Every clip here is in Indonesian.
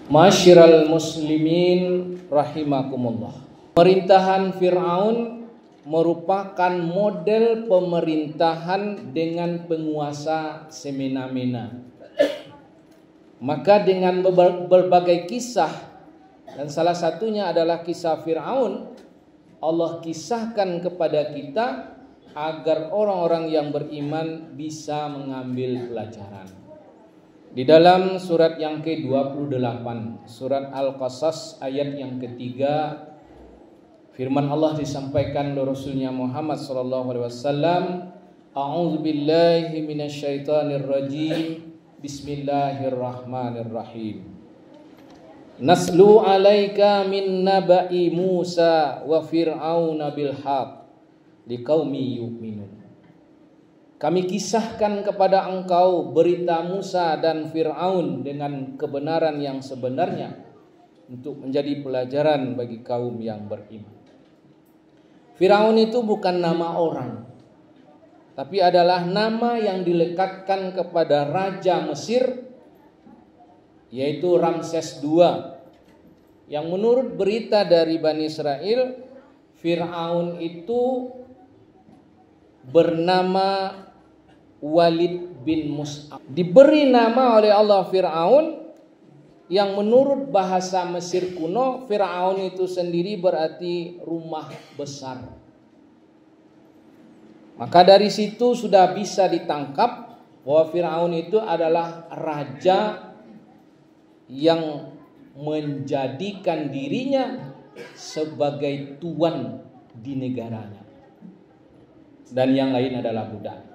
Masyiral muslimin rahimakumullah. Pemerintahan Fir'aun merupakan model pemerintahan dengan penguasa semena-mena. Maka dengan berbagai kisah, dan salah satunya adalah kisah Fir'aun, Allah kisahkan kepada kita agar orang-orang yang beriman bisa mengambil pelajaran. Di dalam surat yang ke-28, surat Al-Qasas ayat yang ketiga, firman Allah disampaikan oleh Rasulnya Muhammad SAW, A'udzu billahi minasyaitonir rajim, Bismillahirrahmanirrahim. Naslu alaika min naba'i Musa wa Fir'auna bil haq liqaumi yu'minun. Kami kisahkan kepada engkau berita Musa dan Fir'aun dengan kebenaran yang sebenarnya untuk menjadi pelajaran bagi kaum yang beriman. Fir'aun itu bukan nama orang, tapi adalah nama yang dilekatkan kepada Raja Mesir, yaitu Ramses II, yang menurut berita dari Bani Israel, Fir'aun itu bernama Walid bin Mus'ab. Diberi nama oleh Allah Fir'aun, yang menurut bahasa Mesir kuno, Fir'aun itu sendiri berarti rumah besar. Maka dari situ sudah bisa ditangkap bahwa Fir'aun itu adalah raja yang menjadikan dirinya sebagai tuan di negaranya, dan yang lain adalah budak.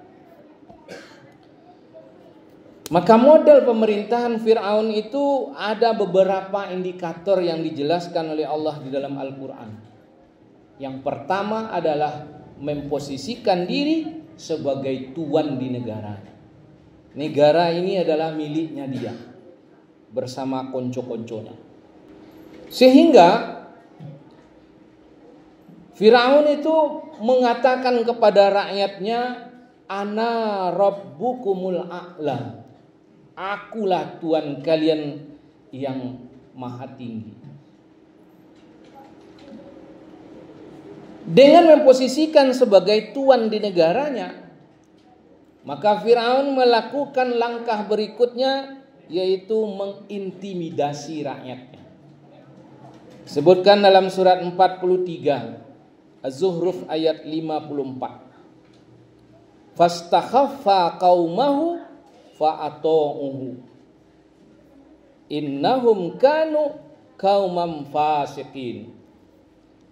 Maka model pemerintahan Fir'aun itu ada beberapa indikator yang dijelaskan oleh Allah di dalam Al-Quran. Yang pertama adalah memposisikan diri sebagai tuan di negaranya. Negara ini adalah miliknya dia bersama konco-konconya. Sehingga Fir'aun itu mengatakan kepada rakyatnya, Ana rabbukumul a'la. Akulah Tuhan kalian yang maha tinggi. Dengan memposisikan sebagai tuan di negaranya, maka Fir'aun melakukan langkah berikutnya, yaitu mengintimidasi rakyatnya. Sebutkan dalam surat 43 Az-Zuhruf ayat 54. Fastakhaffa qaumahu fa'ata'uhu innahum kanu qauman fasiqin.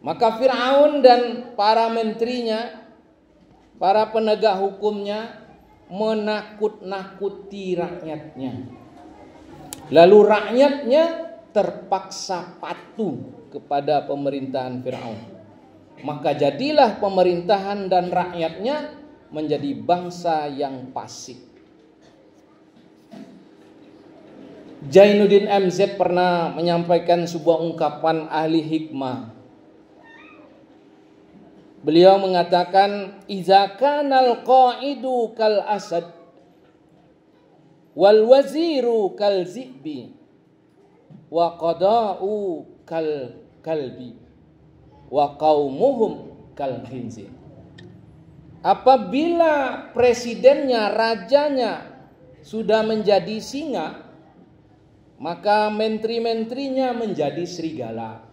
Maka Fir'aun dan para menterinya, para penegak hukumnya menakut-nakuti rakyatnya. Lalu rakyatnya terpaksa patuh kepada pemerintahan Fir'aun. Maka jadilah pemerintahan dan rakyatnya menjadi bangsa yang fasik. Jainuddin MZ pernah menyampaikan sebuah ungkapan ahli hikmah. Beliau mengatakan, Iza kanal qa'idu kal asad wal waziru kal zi'bi wa qada'u kal kalbi wa qaumuhum kal khinzir. Apabila presidennya, rajanya sudah menjadi singa, maka menteri-menterinya menjadi serigala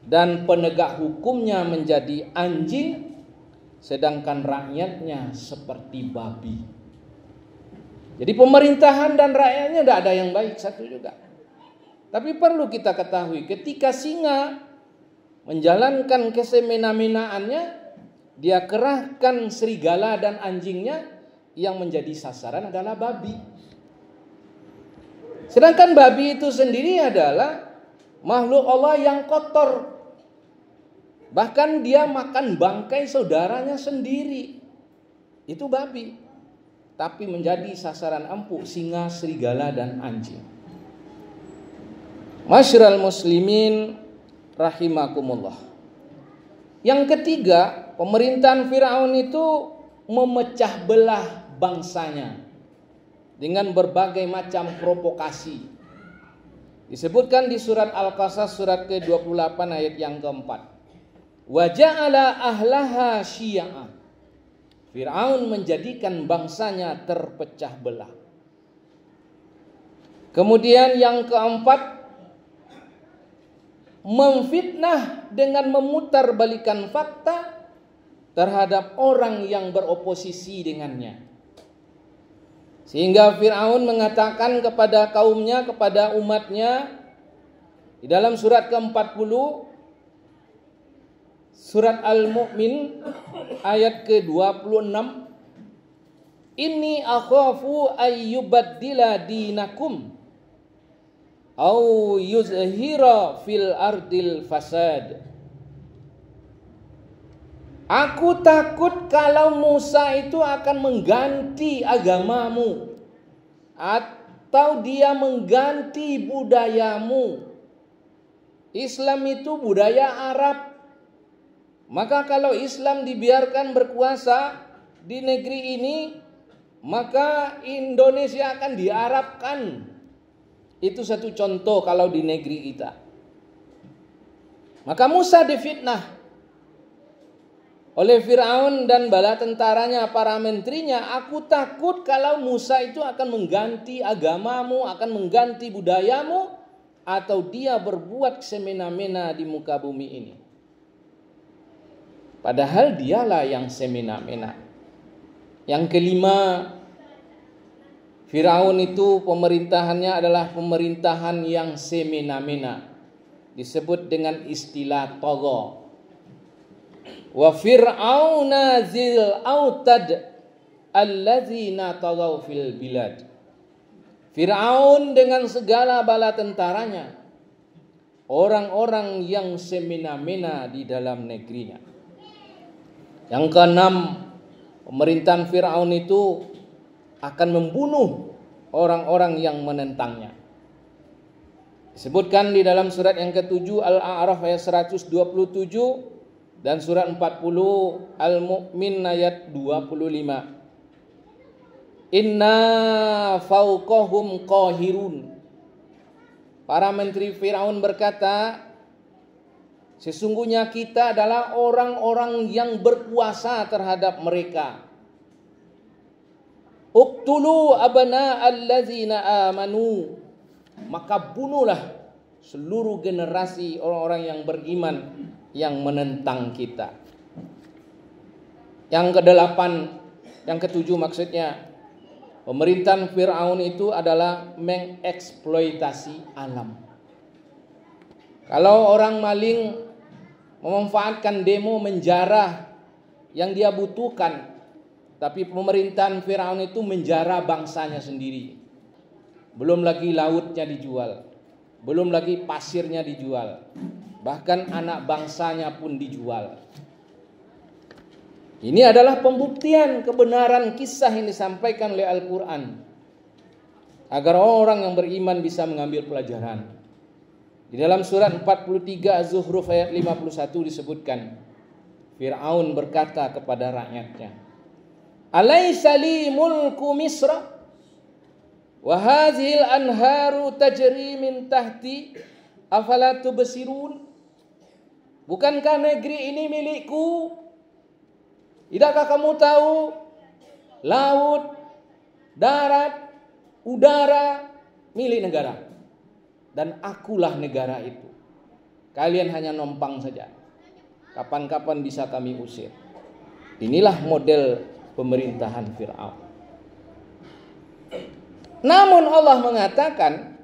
dan penegak hukumnya menjadi anjing, sedangkan rakyatnya seperti babi. Jadi pemerintahan dan rakyatnya tidak ada yang baik satu juga. Tapi perlu kita ketahui, ketika singa menjalankan kesemena-menaannya, dia kerahkan serigala dan anjingnya, yang menjadi sasaran adalah babi. Sedangkan babi itu sendiri adalah makhluk Allah yang kotor. Bahkan dia makan bangkai saudaranya sendiri. Itu babi. Tapi menjadi sasaran empuk singa, serigala, dan anjing. Masyiral muslimin rahimakumullah. Yang ketiga, pemerintahan Fir'aun itu memecah belah bangsanya dengan berbagai macam provokasi. Disebutkan di surat Al-Qasas surat ke-28 ayat yang keempat. Wa ja'ala ahlaha syi'a. Fir'aun menjadikan bangsanya terpecah belah. Kemudian yang keempat, memfitnah dengan memutarbalikkan fakta terhadap orang yang beroposisi dengannya. Sehingga Fir'aun mengatakan kepada kaumnya, kepada umatnya, di dalam surat ke-40, surat Al-Mu'min ayat ke-26, Inni akhafu ayyubaddila dinakum au yuzhira fil ardil fasad. Aku takut kalau Musa itu akan mengganti agamamu, atau dia mengganti budayamu. Islam itu budaya Arab. Maka kalau Islam dibiarkan berkuasa di negeri ini, maka Indonesia akan diarabkan. Itu satu contoh kalau di negeri kita. Maka Musa difitnah oleh Fir'aun dan bala tentaranya, para menterinya. Aku takut kalau Musa itu akan mengganti agamamu, akan mengganti budayamu, atau dia berbuat semena-mena di muka bumi ini. Padahal dialah yang semena-mena. Yang kelima, Fir'aun itu pemerintahannya adalah pemerintahan yang semena-mena. Disebut dengan istilah tagha. Wa fir'auna zil autad allazina tagaw fil bilad. Fir'aun dengan segala bala tentaranya, orang-orang yang semena-mena di dalam negerinya. Yang keenam, pemerintahan Fir'aun itu akan membunuh orang-orang yang menentangnya. Disebutkan di dalam surat yang ke-7 Al-A'raf ayat 127 dan surat 40 Al-Mu'min ayat 25. Inna fauqahum qahirun. Para menteri Firaun berkata, sesungguhnya kita adalah orang-orang yang berkuasa terhadap mereka. Uqtulu abna allazina amanu. Maka bunuhlah seluruh generasi orang-orang yang beriman yang menentang kita. Yang kedelapan, yang ketujuh maksudnya, pemerintahan Fir'aun itu adalah mengeksploitasi alam. Kalau orang maling memanfaatkan demo menjarah yang dia butuhkan, tapi pemerintahan Fir'aun itu menjarah bangsanya sendiri. Belum lagi lautnya dijual, belum lagi pasirnya dijual, bahkan anak bangsanya pun dijual. Ini adalah pembuktian kebenaran kisah yang disampaikan oleh Al-Quran, agar orang yang beriman bisa mengambil pelajaran. Di dalam surat 43 Az-Zukhruf ayat 51 disebutkan, Fir'aun berkata kepada rakyatnya, Alaysa li mulku Misra wa hadhil anharu tajri min tahti afala tubsirun. Bukankah negeri ini milikku? Tidakkah kamu tahu laut, darat, udara milik negara, dan akulah negara itu. Kalian hanya numpang saja. Kapan-kapan bisa kami usir. Inilah model pemerintahan Fir'aun. Namun Allah mengatakan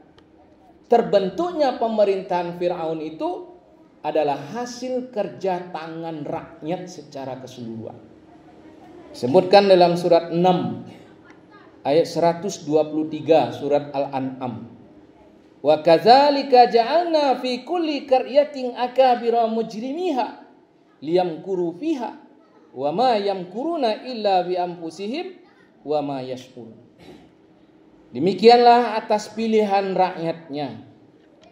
terbentuknya pemerintahan Fir'aun itu adalah hasil kerja tangan rakyat secara keseluruhan. Sebutkan dalam surat 6 ayat 123 surat Al-An'am. Wa kadzalika ja'alna fi kulli qaryatin akabira mujrimiha liyamkuru fiha wa ma yamkuruna illa bi anfusihim wa ma yashkurun. Demikianlah atas pilihan rakyatnya.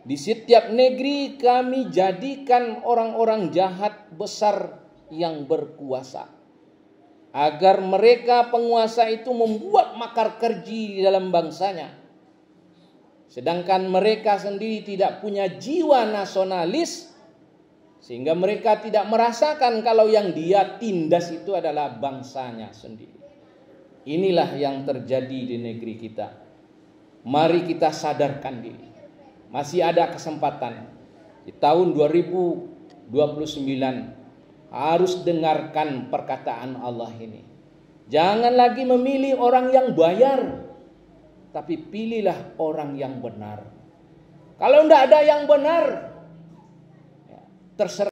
Di setiap negeri kami jadikan orang-orang jahat besar yang berkuasa, agar mereka penguasa itu membuat makar keji di dalam bangsanya, Sedangkan mereka sendiri tidak punya jiwa nasionalis, sehingga mereka tidak merasakan kalau yang dia tindas itu adalah bangsanya sendiri. Inilah yang terjadi di negeri kita. Mari kita sadarkan diri. Masih ada kesempatan. Di tahun 2029 harus dengarkan perkataan Allah ini. Jangan lagi memilih orang yang bayar, tapi pilihlah orang yang benar. Kalau tidak ada yang benar, terserah.